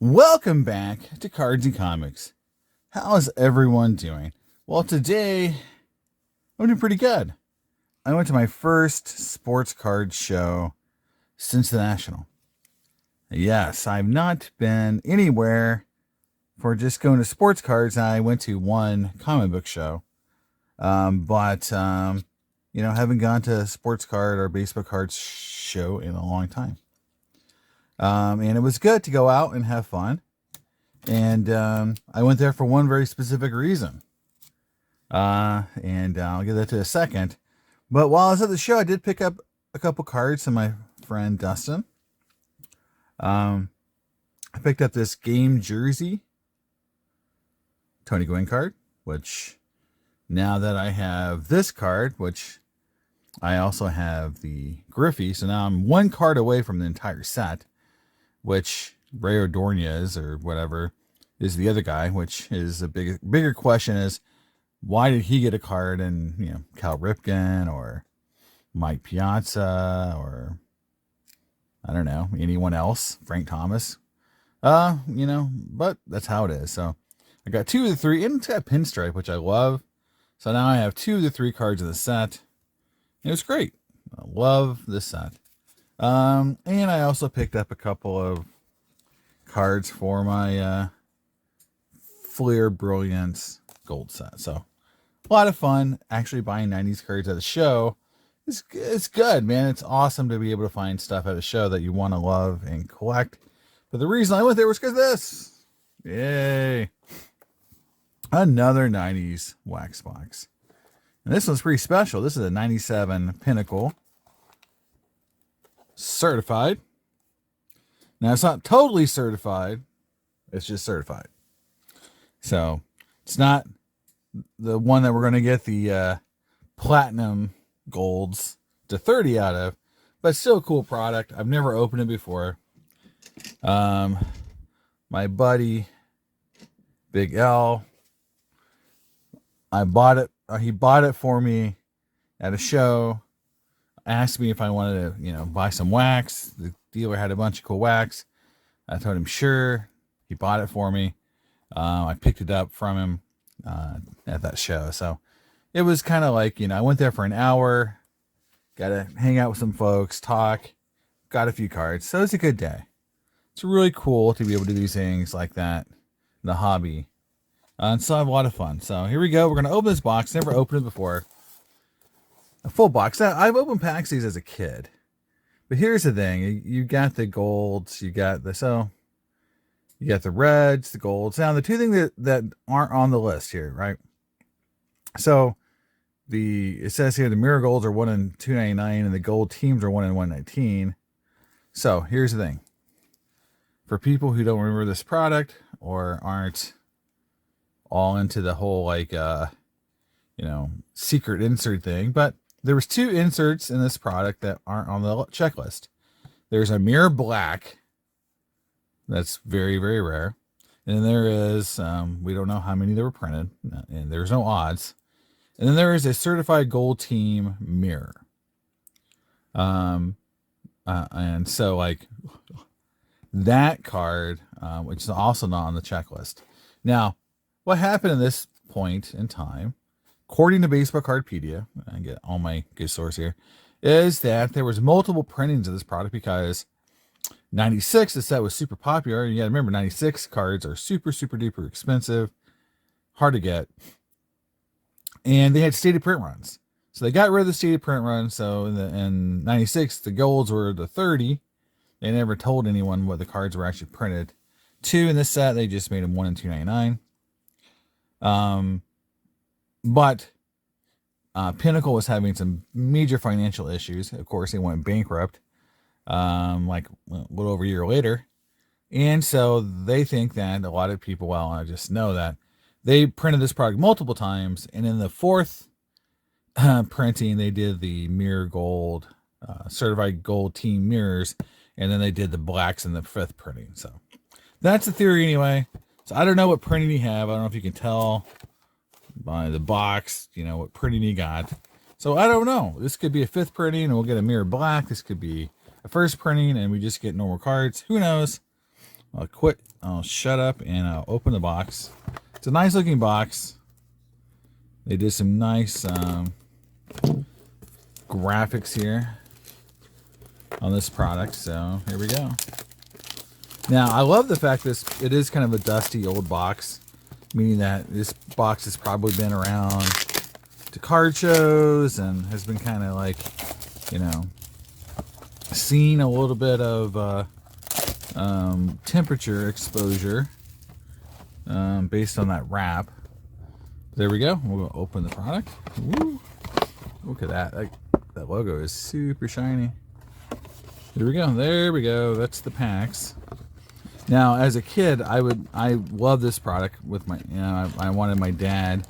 Welcome back to Cards and Comics. How's everyone doing? Well, today I'm doing pretty good. I went to my first sports card show since the National. Yes, I've not been anywhere for just going to sports cards. I went to one comic book show, but haven't gone to a sports card or baseball cards show in a long time. And it was good to go out and have fun. And I went there for one very specific reason. And I'll get that to a second. But while I was at the show, I did pick up a couple cards from my friend Dustin. I picked up this game jersey Tony Gwynn card, which now that I have this card, which I also have the Griffey, so now I'm one card away from the entire set, which Ray Ordonez or whatever is the other guy, which is a bigger question is why did he get a card and Cal Ripken or Mike Piazza or I don't know, anyone else, Frank Thomas. But that's how it is. So I got 2 of the 3, and it's got pinstripe, which I love. So now I have 2 of the 3 cards in the set. It was great. I love this set. And I also picked up a couple of cards for my Fleer Brilliance gold set. So a lot of fun actually buying 90s cards at a show. It's good, man. It's awesome to be able to find stuff at a show that you want to love and collect. But the reason I went there was because of this. Yay. Another 90s wax box. And this one's pretty special. This is a 97 Pinnacle. Certified. Now, it's not totally certified. It's just certified. So, it's not the one that we're going to get the platinum golds to 30 out of, but still a cool product. I've never opened it before. My buddy, Big L, I bought it. He bought it for me at a show. Asked me if I wanted to, buy some wax. The dealer had a bunch of cool wax. I told him sure. He bought it for me. I picked it up from him at that show. So it was kind of like, I went there for an hour, got to hang out with some folks, talk, got a few cards. So it's a good day. It's really cool to be able to do these things like that in the hobby. And so I have a lot of fun. So here we go. We're going to open this box. Never opened it before. A full box. Now, I've opened packs these as a kid. But here's the thing. You got the golds. You got the reds, the golds. Now, the two things that aren't on the list here, right? So it says here the mirror golds are 1 in 299 and the gold teams are 1 in 119. So here's the thing. For people who don't remember this product or aren't all into the whole secret insert thing, but there was 2 inserts in this product that aren't on the checklist. There's a mirror black. That's very, very rare. And then there is, we don't know how many there were printed, and there's no odds. And then there is a certified gold team mirror. And so that card, which is also not on the checklist. Now, what happened at this point in time, according to Baseball Cardpedia, I get all my good source here, is that there was multiple printings of this product because 96, the set was super popular. You got to remember, 96 cards are super, super duper expensive, hard to get. And they had stated print runs. So they got rid of the stated print run. So in 96, the golds were the 30. They never told anyone what the cards were actually printed. 2 in this set, they just made them 1 in 299. But Pinnacle was having some major financial issues. Of course, they went bankrupt a little over a year later. And so they think that a lot of people, well, I just know that they printed this product multiple times. And in the 4th printing, they did the mirror gold, certified gold team mirrors. And then they did the blacks in the 5th printing. So that's the theory anyway. So I don't know what printing you have. I don't know if you can tell by the box, what printing you got. So I don't know. This could be a 5th printing and we'll get a mirror black. This could be a 1st printing and we just get normal cards. Who knows? I'll shut up and I'll open the box. It's a nice looking box. They did some nice graphics here on this product, so here we go. Now, I love the fact that it is kind of a dusty old box, meaning that this box has probably been around to card shows and has been kind of like, you know, seen a little bit of temperature exposure based on that wrap. There we go. We'll open the product. Woo. Look at that. That logo is super shiny. There we go. There we go. That's the packs. Now, as a kid, I love this product with my, you know, I wanted my dad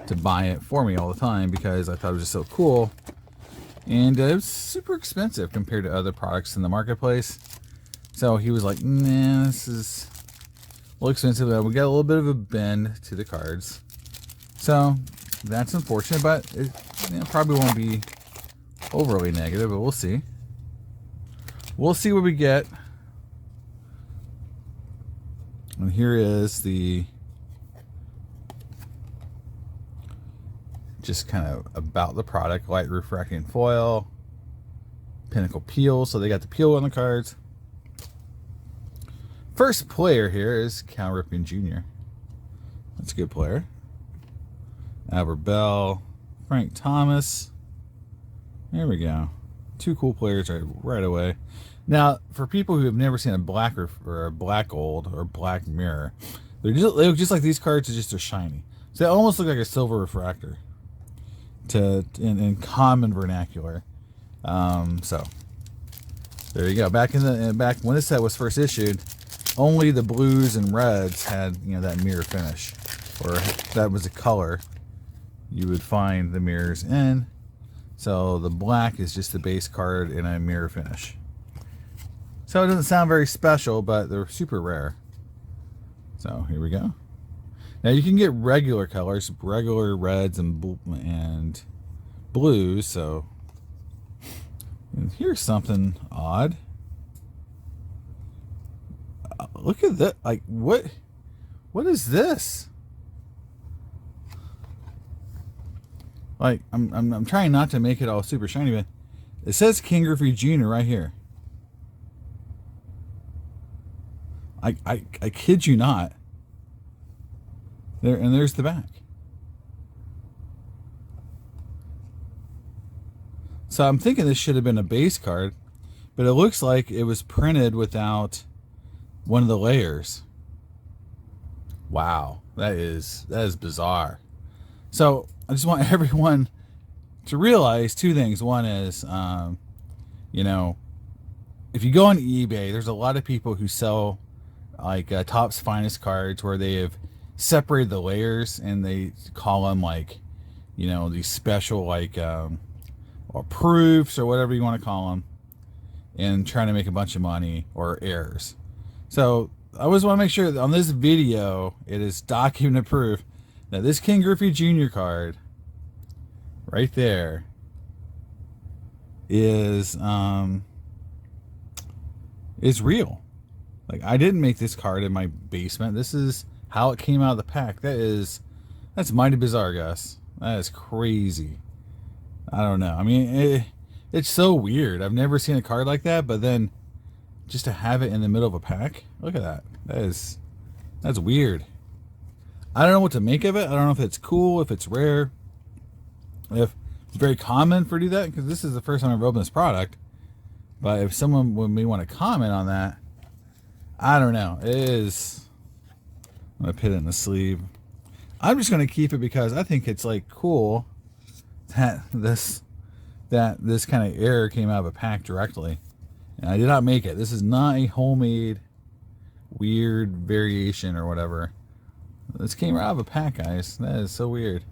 to buy it for me all the time because I thought it was just so cool. And it was super expensive compared to other products in the marketplace. So he was like, nah, this is a little expensive. We got a little bit of a bend to the cards. So that's unfortunate, but it probably won't be overly negative, but we'll see. We'll see what we get. And here is the just kind of about the product. Light refracting foil, Pinnacle peel, so they got the peel on the cards. First player here is Cal Ripken Jr. That's a good player. Albert Bell, Frank Thomas. There we go. Two cool players right away. Now, for people who have never seen a black or a black gold or black mirror, they look just like these cards, just they're shiny. So they almost look like a silver refractor in common vernacular. So there you go. Back when this set was first issued, only the blues and reds had, you know, that mirror finish, or that was a color you would find the mirrors in. So the black is just the base card in a mirror finish. So it doesn't sound very special, but they're super rare. So here we go. Now you can get regular colors, regular reds and blues. So and here's something odd. Look at that! Like what is this? Like I'm trying not to make it all super shiny, but it says King Griffey Jr. right here. I kid you not. There's the back. So I'm thinking this should have been a base card, but it looks like it was printed without one of the layers. Wow, that is bizarre. So I just want everyone to realize two things. One is, you know, if you go on eBay, there's a lot of people who sell like Topps Finest cards where they have separated the layers and they call them like, you know, these special like or proofs or whatever you want to call them, and trying to make a bunch of money, or errors. So I always want to make sure that on this video it is documented proof that this King Griffey Jr. card right there is real. Like, I didn't make this card in my basement. This is how it came out of the pack. That's mighty bizarre, Gus. That is crazy. I don't know. I mean, it's so weird. I've never seen a card like that, but then just to have it in the middle of a pack, look at that. That's weird. I don't know what to make of it. I don't know if it's cool, if it's rare, if it's very common for do that, because this is the first time I've opened this product. But if someone may want to comment on that, I don't know. It is. I'm going to put it in the sleeve. I'm just going to keep it because I think it's like cool that this kind of error came out of a pack directly. And I did not make it. This is not a homemade weird variation or whatever. This came out of a pack, guys. That is so weird.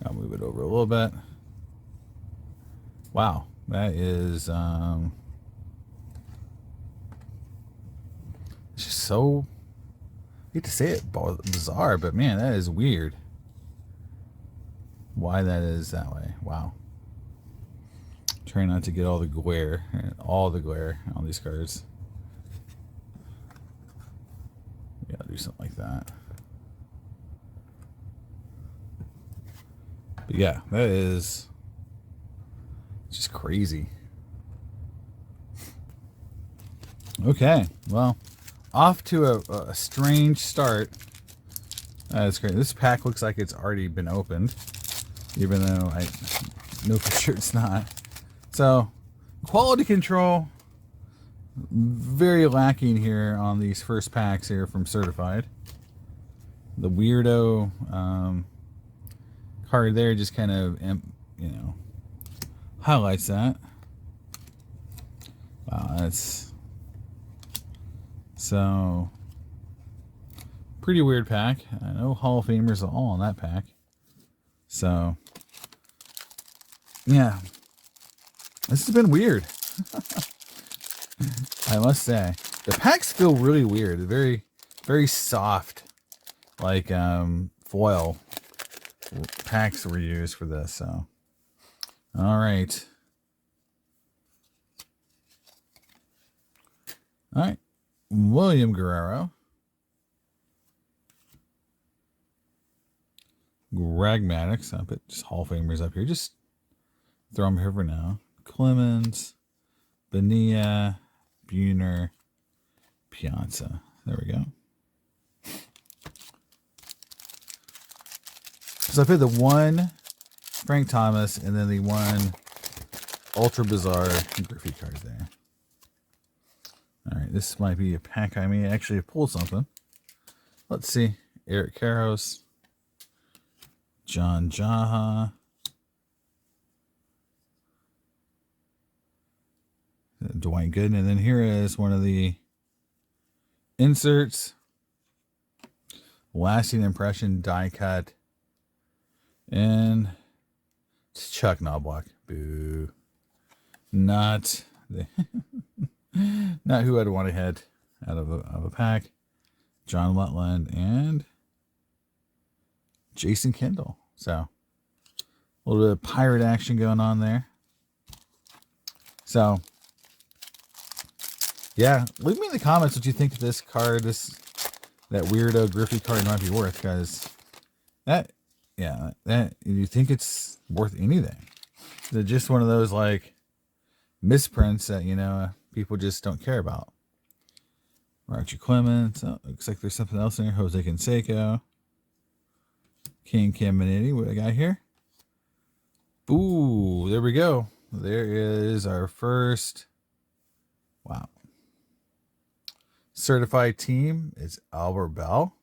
I'll move it over a little bit. Wow. That is it's just so, I hate to say it, bizarre, but man, that is weird. Why that is that way. Wow. Try not to get all the glare on these cards. Yeah, I'll do something like that. But yeah, that is just crazy. Okay, well, off to a strange start. That's great. This pack looks like it's already been opened, even though I know for sure it's not. So, quality control, very lacking here on these first packs here from Certified. The weirdo card there just kind of, you know, highlights that. Wow, that's so pretty weird pack. I know Hall of Famers are all on that pack. So, yeah, this has been weird. I must say, the packs feel really weird. They're very, very soft, like foil packs were used for this. So, all right, William Guerrero, Greg Maddux. I'll put just Hall of Famers up here. Just throw them here for now. Clemens, Bonilla, Buhner, Piazza. There we go. So I put the one Frank Thomas and then the one ultra bizarre Griffey card there. All right, this might be a pack I may actually have pulled something. Let's see. Eric Karros, John Jaha, Dwight Gooden, and then here is one of the inserts. Lasting impression die cut. And it's Chuck Knobloch. Boo. Not the not who I'd want to head out of a pack. John Lutland and Jason Kendall. So a little bit of pirate action going on there. So yeah, leave me in the comments what you think of this card, that weirdo Griffey card might be worth, because that you think it's worth anything. Is it just one of those like misprints that, you know, people just don't care about? Archie Clemens. Oh, looks like there's something else in here. Jose Canseco. King Caminiti. What I got here? Ooh, there we go. There is our first. Wow. Certified team is Albert Bell.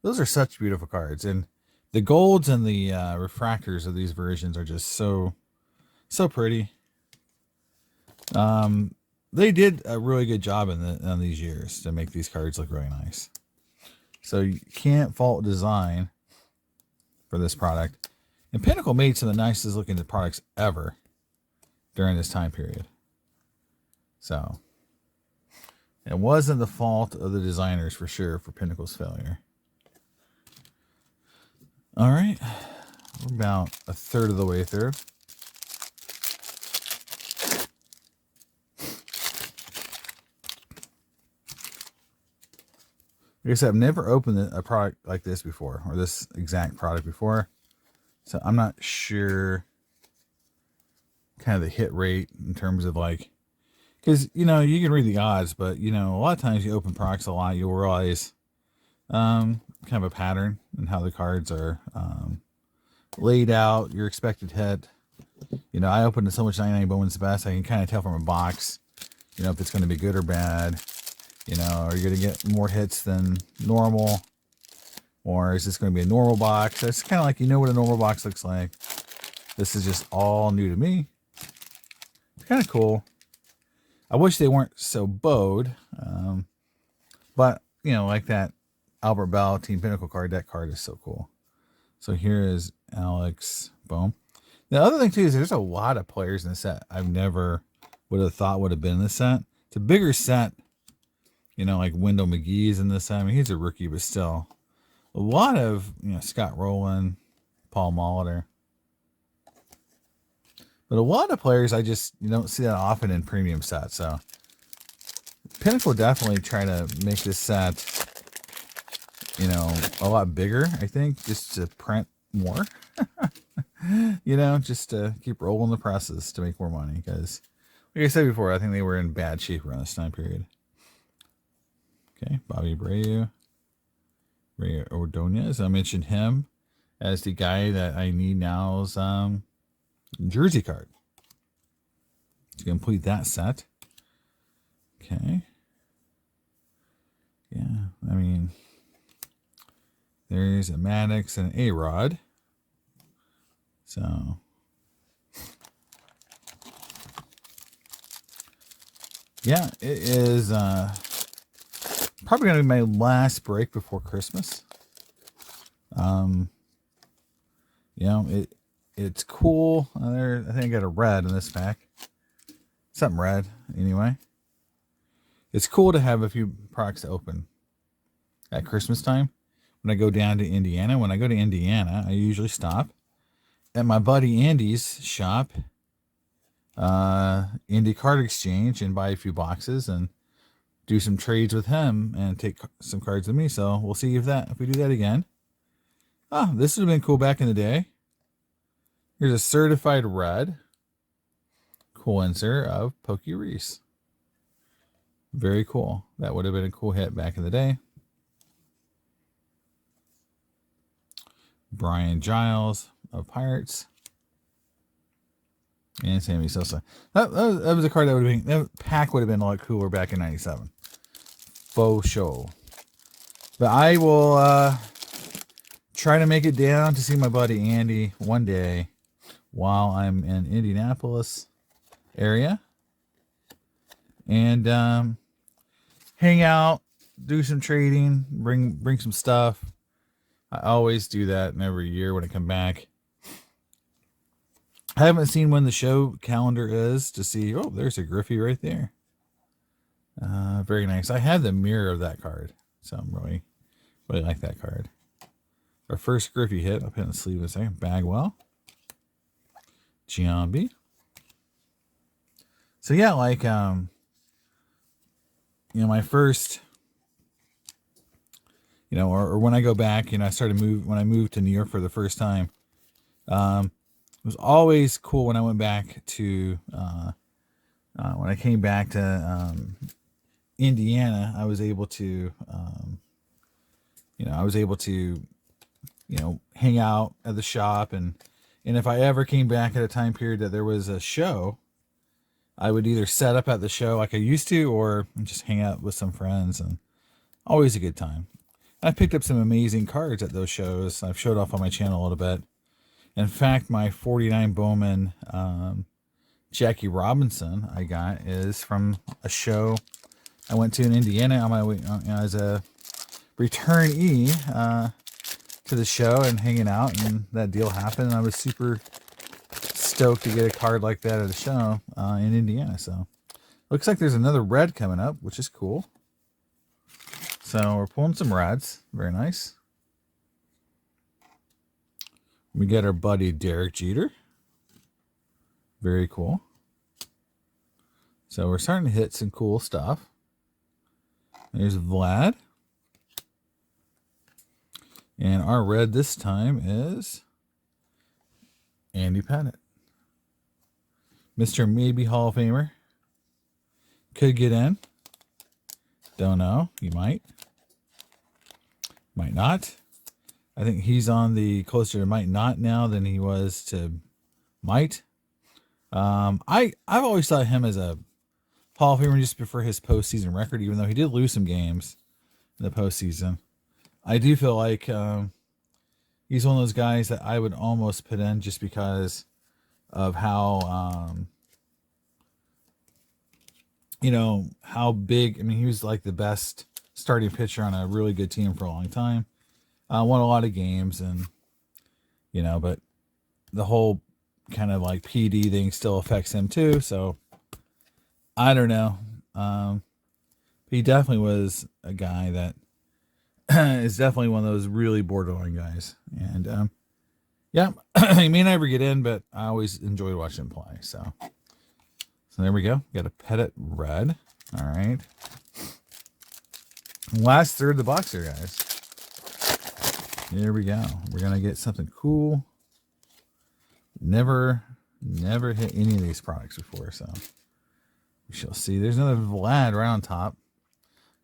Those are such beautiful cards. And the golds and the refractors of these versions are just so pretty. They did a really good job in these years to make these cards look really nice. So you can't fault design for this product. And Pinnacle made some of the nicest looking products ever during this time period. So it wasn't the fault of the designers for sure for Pinnacle's failure. All right, we're about a third of the way through. Like I said, I've never opened a product like this before, or this exact product before. So I'm not sure kind of the hit rate in terms of like, because, you know, you can read the odds, but, you know, a lot of times you open products a lot, you'll realize kind of a pattern in how the cards are laid out, your expected hit. You know, I opened so much 99 Bowman's Best, I can kind of tell from a box, you know, if it's going to be good or bad. You know, are you going to get more hits than normal? Or is this going to be a normal box? So it's kind of like, you know what a normal box looks like. This is just all new to me. It's kind of cool. I wish they weren't so bowed. But, you know, like that Albert Bell Team Pinnacle card, that card is so cool. So here is Alex Bohm. The other thing, too, is there's a lot of players in the set I've never would have thought would have been in this set. It's a bigger set. You know, like Wendell McGee's in this. I mean, he's a rookie, but still. A lot of, you know, Scott Rowland, Paul Molitor. But a lot of players I just, you don't see that often in premium sets. So Pinnacle definitely try to make this set you know, a lot bigger, I think, just to print more. You know, just to keep rolling the presses to make more money. Because, like I said before, I think they were in bad shape around this time period. Okay, Bobby Abreu. Ray Ordonez. I mentioned him as the guy that I need now's jersey card to complete that set. Okay. Yeah, I mean, there's a Maddox and an A-Rod. So, yeah, it is probably going to be my last break before Christmas. You know, it's cool. I think I got a red in this pack. Something red, anyway. It's cool to have a few products to open at Christmas time. When I go down to Indiana, I usually stop at my buddy Andy's shop, Indy Card Exchange, and buy a few boxes and do some trades with him and take some cards with me. So we'll see if we do that again. Oh, this would have been cool back in the day. Here's a certified red. Cool insert of Pokey Reese. Very cool. That would have been a cool hit back in the day. Brian Giles of Pirates. And Sammy Sosa. That was a card that pack would have been a lot cooler back in 97. Faux show. But I will try to make it down to see my buddy Andy one day while I'm in Indianapolis area. And hang out, do some trading, bring some stuff. I always do that every year when I come back. I haven't seen when the show calendar is to see. Oh, there's a Griffey right there. Very nice. I have the mirror of that card, so I'm really like that card. Our first Griffey hit. I'll put in the sleeve in a second. Bagwell. Giambi. So yeah, like you know, my first, you know, or when I go back, you know, when I moved to New York for the first time. It was always cool when I went back to when I came back to Indiana. I was able to hang out at the shop, and if I ever came back at a time period that there was a show, I would either set up at the show like I used to, or just hang out with some friends, and always a good time. I picked up some amazing cards at those shows. I've showed off on my channel a little bit. In fact, my 49 Bowman Jackie Robinson I got is from a show I went to in Indiana on my way as a returnee to the show and hanging out, and that deal happened, and I was super stoked to get a card like that at a show in Indiana. So looks like there's another red coming up, which is cool. So we're pulling some reds. Very nice. We get our buddy Derek Jeter. Very cool. So we're starting to hit some cool stuff. There's Vlad. And our red this time is Andy Pettitte. Mr. Maybe Hall of Famer. Could get in. Don't know. He might. Might not. I think he's on the closer to might not now than he was to might. I've always thought him as a Hall of Famer just for his postseason record, even though he did lose some games in the postseason. I do feel like he's one of those guys that I would almost put in just because of how how big. I mean, he was like the best starting pitcher on a really good team for a long time. Won a lot of games, and but the whole kind of like PD thing still affects him too. So I don't know. He definitely was a guy that is definitely one of those really borderline guys. And yeah, he may never get in, but I always enjoyed watching him play. So there we go. Got a Pettitte red. All right. Last third of the box here, guys. Here we go. We're going to get something cool. Never hit any of these products before, so we shall see. There's another Vlad right on top.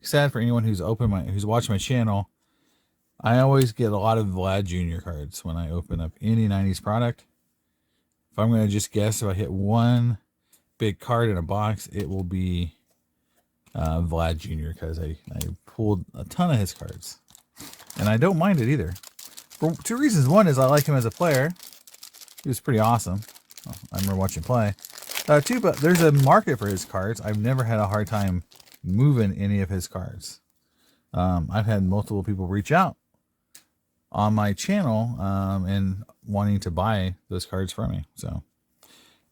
Sad for anyone who's watching my channel. I always get a lot of Vlad Jr. cards when I open up any 90s product. If I'm going to just guess, if I hit one big card in a box, it will be Vlad Jr. because I pulled a ton of his cards. And I don't mind it either. For two reasons. One is I like him as a player. He was pretty awesome. I remember watching play. Two, but there's a market for his cards. I've never had a hard time moving any of his cards. I've had multiple people reach out on my channel and wanting to buy those cards from me. So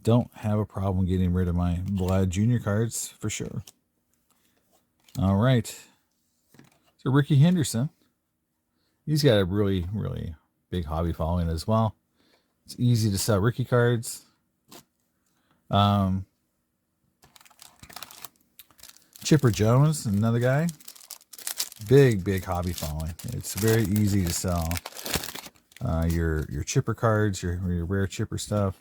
don't have a problem getting rid of my Vlad Jr. cards for sure. All right. So Ricky Henderson. He's got a really, really big hobby following as well. It's easy to sell Ricky cards. Chipper Jones, another guy. Big hobby following. It's very easy to sell your chipper cards, your rare chipper stuff,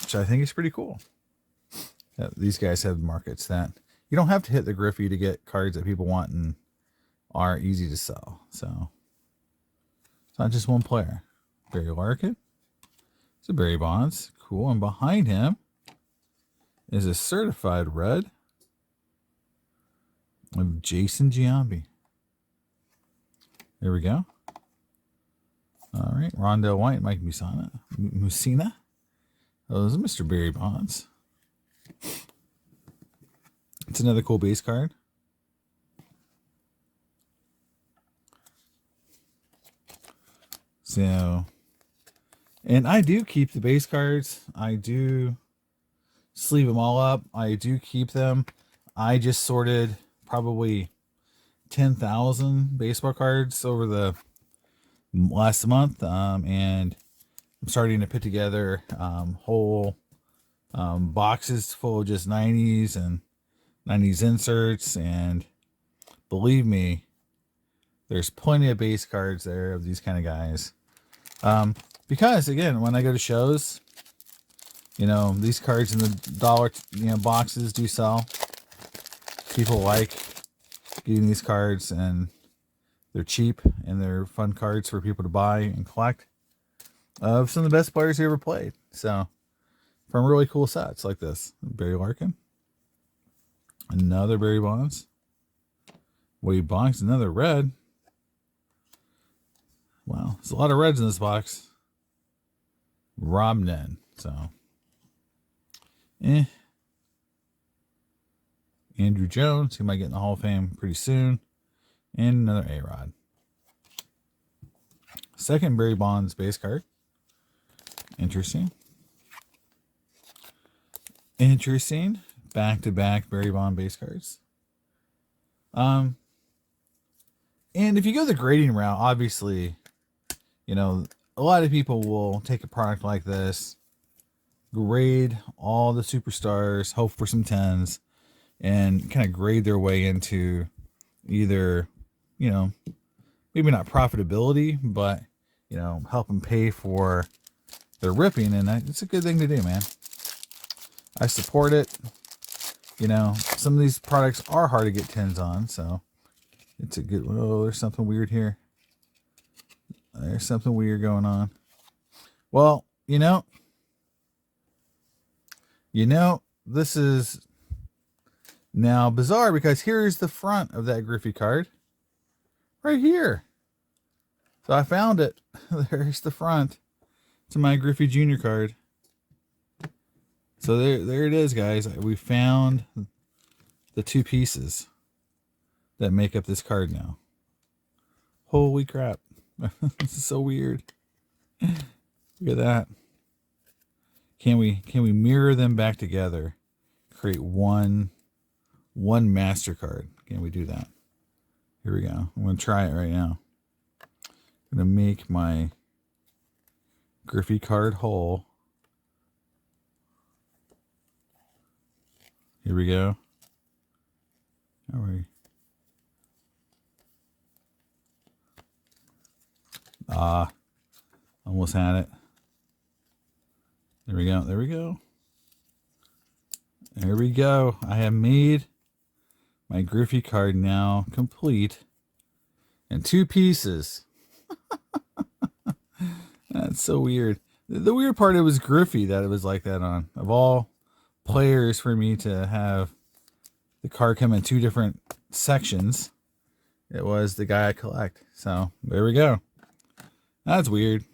which I think is pretty cool. These guys have markets that you don't have to hit the Griffey to get cards that people want and are easy to sell. So it's not just one player. Barry Larkin. It's a Barry Bonds. Cool. And behind him is a certified red of Jason Giambi. There we go. All right. Rondell White, Mike Mussina. Those are Mr. Barry Bonds. It's another cool base card. So, and I do keep the base cards. I do sleeve them all up. I do keep them. I just sorted probably 10,000 baseball cards over the last month. And I'm starting to put together whole boxes full of just 90s and 90s inserts. And believe me, there's plenty of base cards there of these kind of guys. Because again, when I go to shows, these cards in the dollar, boxes do sell. People like getting these cards, and they're cheap and they're fun cards for people to buy and collect of some of the best players who ever played. So from really cool sets like this, Barry Larkin, another Barry Bonds, Wade Bonks, another red. Wow, there's a lot of reds in this box. Rob Nen, so Andrew Jones, who might get in the Hall of Fame pretty soon, and another A-Rod. Second Barry Bonds base card. Interesting. Back-to-back Barry Bond base cards. And if you go the grading route, obviously, a lot of people will take a product like this, grade all the superstars, hope for some 10s, and kind of grade their way into either, maybe not profitability, but, help them pay for their ripping. And it's a good thing to do, man. I support it. Some of these products are hard to get 10s on, so it's a good, there's something weird here. There's something weird going on. Well, this is now bizarre because here's the front of that Griffey card. Right here. So I found it. There's the front to my Griffey Jr. card. So there it is, guys. We found the two pieces that make up this card now. Holy crap. This is so weird. Look at that. Can we mirror them back together? Create one MasterCard. Can we do that? Here we go. I'm going to try it right now. I'm going to make my Griffey card whole. Here we go. All right. Almost had it. There we go. There we go. There we go. I have made my Griffey card now complete in 2 pieces. That's so weird. The weird part, it was Griffey that it was like that on. Of all players for me to have the card come in 2 different sections, it was the guy I collect. So there we go. That's weird.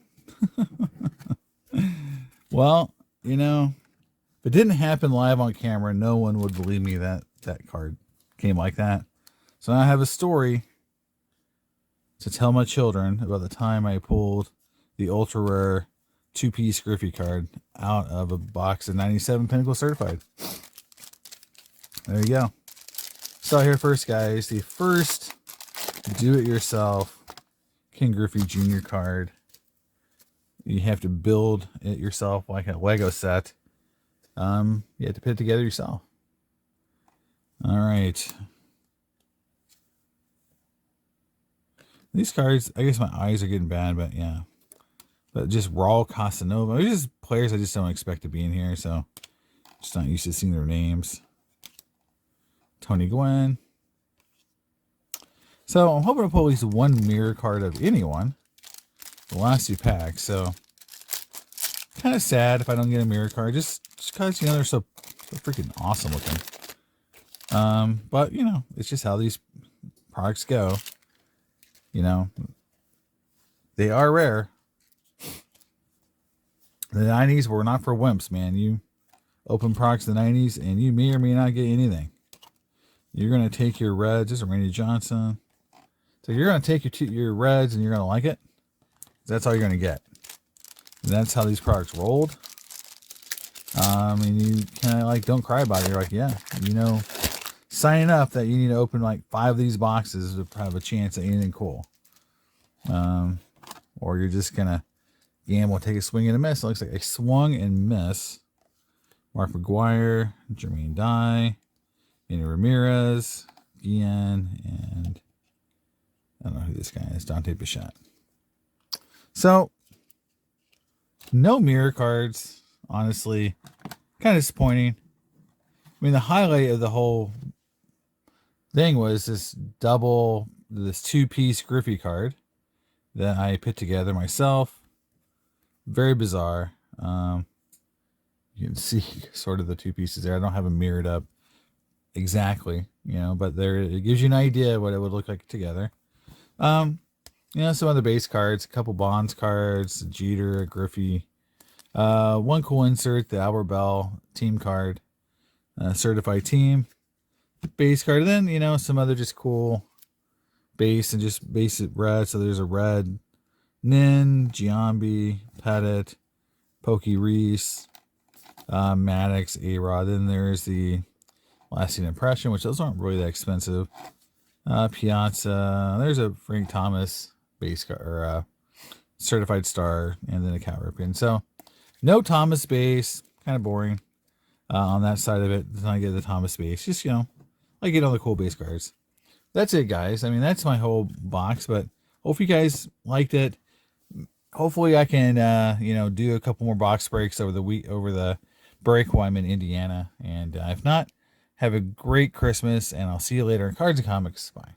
Well, you know, if it didn't happen live on camera, no one would believe me that that card came like that. So now I have a story to tell my children about the time I pulled the ultra rare 2-piece Griffey card out of a box of 97 Pinnacle certified. There you go. So here first, guys, the first do-it-yourself King Griffey Jr. card. You have to build it yourself like a Lego set. You have to put it together yourself. All right. These cards, I guess my eyes are getting bad, but yeah. But just Raul Casanova. These just players I just don't expect to be in here, so just not used to seeing their names. Tony Gwynn. So I'm hoping to pull at least 1 mirror card of anyone. The last 2 packs, so kind of sad if I don't get a mirror card, just because, you know, they're so freaking awesome looking. But you know, it's just how these products go. You know, they are rare. The 90s were not for wimps, man. You open products in the 90s and you may or may not get anything. You're going to take your reds. This is Randy Johnson. So you're going to take your reds and you're going to like it. That's all you're going to get. And that's how these products rolled. And you kind of like don't cry about it. You're like, yeah, you know, signing up that you need to open like 5 of these boxes to have a chance at anything cool. Or you're just going to gamble, take a swing and a miss. It looks like I swung and miss. Mark McGuire, Jermaine Dye, Andy Ramirez, Guillen, and I don't know who this guy is, Dante Bichette. So, no mirror cards, honestly. Kind of disappointing. I mean, the highlight of the whole thing was this 2-piece Griffey card that I put together myself. Very bizarre. You can see sort of the 2 pieces there. I don't have them mirrored up exactly, you know, but there it gives you an idea what it would look like together. You know, some other base cards, a couple Bonds cards, a Jeter, a Griffey, 1 cool insert, the Albert Bell team card, certified team, base card, and then, you know, some other just cool base and just basic red. So there's a red Nin, Giambi, Pettit, Pokey Reese, Maddox, A-Rod. Then there's the lasting impression, which those aren't really that expensive. Piazza. There's a Frank Thomas base card or certified star, and then a Cal Ripken. So no Thomas base, kind of boring on that side of it. I get the Thomas base, just, you know, I get all the cool base cards. That's it, guys. I mean, that's my whole box, but hope you guys liked it. Hopefully I can, you know, do a couple more box breaks over the break while I'm in Indiana. And if not, have a great Christmas, and I'll see you later in Cards and Comics. Bye.